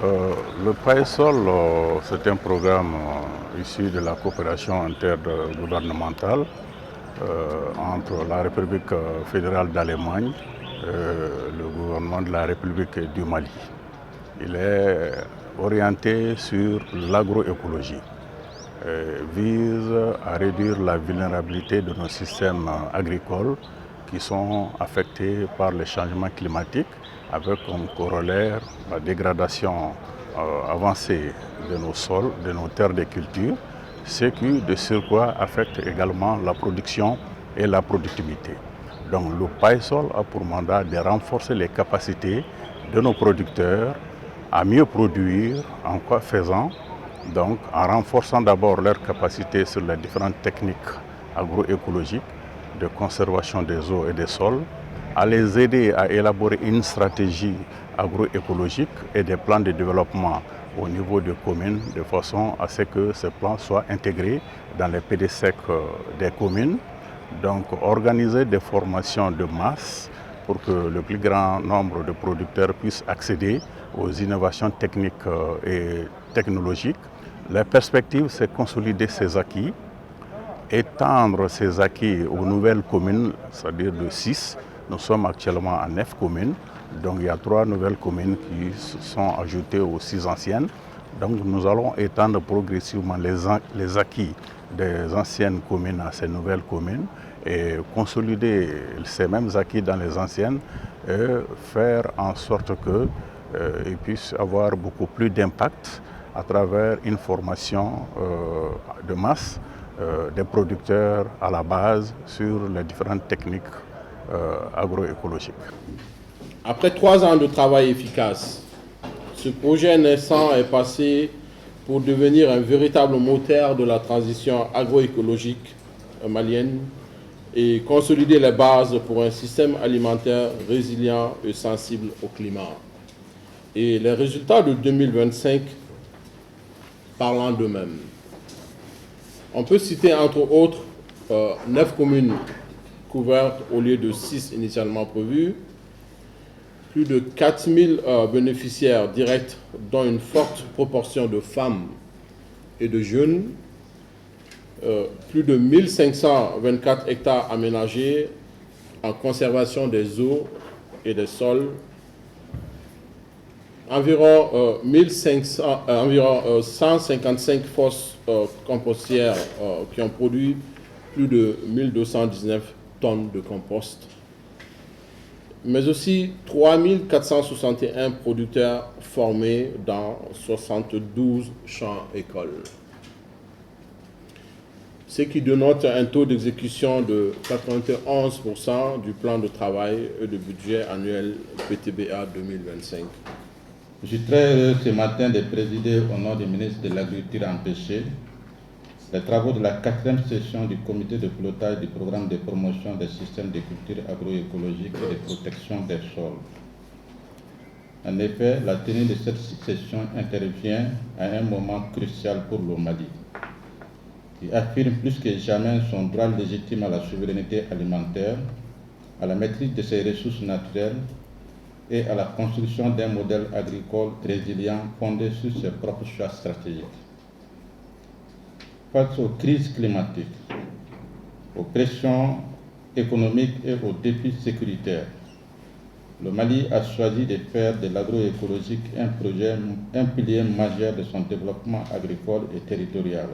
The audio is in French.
Le PAESOL, c'est un programme issu de la coopération intergouvernementale entre la République fédérale d'Allemagne et le gouvernement de la République du Mali. Il est orienté sur l'agroécologie, vise à réduire la vulnérabilité de nos systèmes agricoles qui sont affectés par les changements climatiques, avec comme corollaire la dégradation avancée de nos sols, de nos terres de culture, ce qui de surcroît affecte également la production et la productivité. Donc le PAESOL a pour mandat de renforcer les capacités de nos producteurs à mieux produire, en quoi faisant, donc en renforçant d'abord leurs capacités sur les différentes techniques agroécologiques de conservation des eaux et des sols, à les aider à élaborer une stratégie agroécologique et des plans de développement au niveau des communes, de façon à ce que ces plans soient intégrés dans les PDSEC des communes. Donc organiser des formations de masse pour que le plus grand nombre de producteurs puissent accéder aux innovations techniques et technologiques. La perspective, c'est consolider ces acquis, étendre ces acquis aux nouvelles communes, c'est-à-dire de 6. Nous sommes actuellement à 9 communes, donc il y a 3 nouvelles communes qui sont ajoutées aux 6 anciennes. Donc nous allons étendre progressivement les acquis des anciennes communes à ces nouvelles communes et consolider ces mêmes acquis dans les anciennes et faire en sorte qu'ils puissent avoir beaucoup plus d'impact à travers une formation de masse des producteurs à la base sur les différentes techniques agroécologiques. Après 3 ans de travail efficace, ce projet naissant est passé pour devenir un véritable moteur de la transition agroécologique malienne et consolider les bases pour un système alimentaire résilient et sensible au climat. Et les résultats de 2025 parlant d'eux-mêmes. On peut citer entre autres 9 communes couvertes au lieu de 6 initialement prévues, plus de 4000 bénéficiaires directs, dont une forte proportion de femmes et de jeunes, plus de 1524 hectares aménagés en conservation des eaux et des sols, environ 155 fosses compostières qui ont produit plus de 1219 tonnes de compost, mais aussi 3461 producteurs formés dans 72 champs-écoles. Ce qui dénote un taux d'exécution de 91% du plan de travail et de budget annuel PTBA 2025. Je suis très heureux ce matin de présider au nom du ministre de l'Agriculture empêché les travaux de la 4e session du comité de pilotage du programme de promotion des systèmes de culture agroécologique et de protection des sols. En effet, la tenue de cette session intervient à un moment crucial pour le Mali, qui affirme plus que jamais son droit légitime à la souveraineté alimentaire, à la maîtrise de ses ressources naturelles et à la construction d'un modèle agricole résilient fondé sur ses propres choix stratégiques. Face aux crises climatiques, aux pressions économiques et aux défis sécuritaires, le Mali a choisi de faire de l'agroécologique un pilier majeur de son développement agricole et territorial.